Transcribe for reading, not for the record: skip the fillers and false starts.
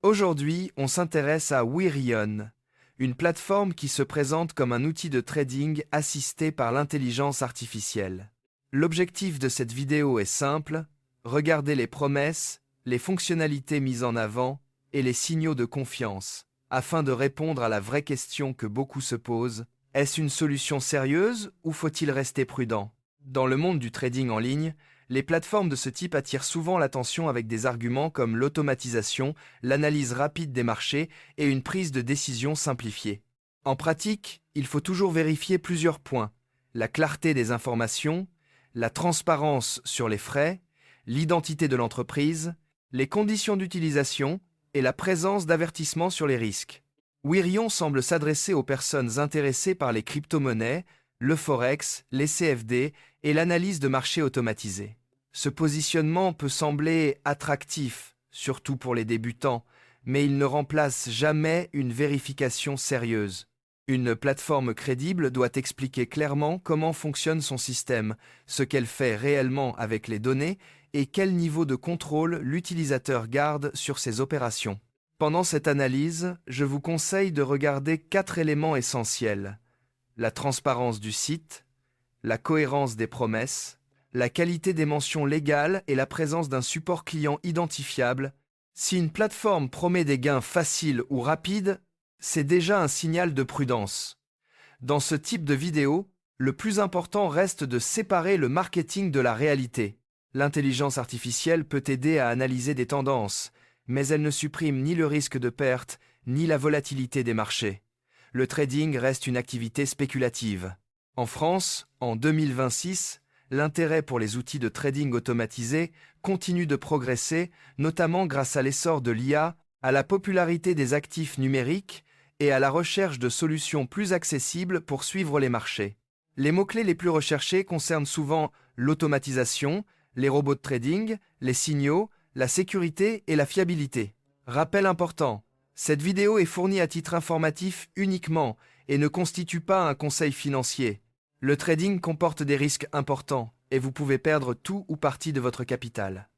Aujourd'hui, on s'intéresse à Wirion, une plateforme qui se présente comme un outil de trading assisté par l'intelligence artificielle. L'objectif de cette vidéo est simple, regarder les promesses, les fonctionnalités mises en avant et les signaux de confiance, afin de répondre à la vraie question que beaucoup se posent: est-ce une solution sérieuse ou faut-il rester prudent? Dans le monde du trading en ligne, les plateformes de ce type attirent souvent l'attention avec des arguments comme l'automatisation, l'analyse rapide des marchés et une prise de décision simplifiée. En pratique, il faut toujours vérifier plusieurs points: la clarté des informations, la transparence sur les frais, l'identité de l'entreprise, les conditions d'utilisation et la présence d'avertissements sur les risques. Wirion semble s'adresser aux personnes intéressées par les crypto-monnaies, le forex, les CFD et l'analyse de marché automatisée. Ce positionnement peut sembler attractif, surtout pour les débutants, mais il ne remplace jamais une vérification sérieuse. Une plateforme crédible doit expliquer clairement comment fonctionne son système, ce qu'elle fait réellement avec les données et quel niveau de contrôle l'utilisateur garde sur ses opérations. Pendant cette analyse, je vous conseille de regarder 4 éléments essentiels: la transparence du site, la cohérence des promesses, la qualité des mentions légales et la présence d'un support client identifiable. Si une plateforme promet des gains faciles ou rapides, c'est déjà un signal de prudence. Dans ce type de vidéo, le plus important reste de séparer le marketing de la réalité. L'intelligence artificielle peut aider à analyser des tendances, mais elle ne supprime ni le risque de perte, ni la volatilité des marchés. Le trading reste une activité spéculative. En France, en 2026, l'intérêt pour les outils de trading automatisés continue de progresser, notamment grâce à l'essor de l'IA, à la popularité des actifs numériques et à la recherche de solutions plus accessibles pour suivre les marchés. Les mots-clés les plus recherchés concernent souvent l'automatisation, les robots de trading, les signaux, la sécurité et la fiabilité. Rappel important: cette vidéo est fournie à titre informatif uniquement et ne constitue pas un conseil financier. Le trading comporte des risques importants et vous pouvez perdre tout ou partie de votre capital.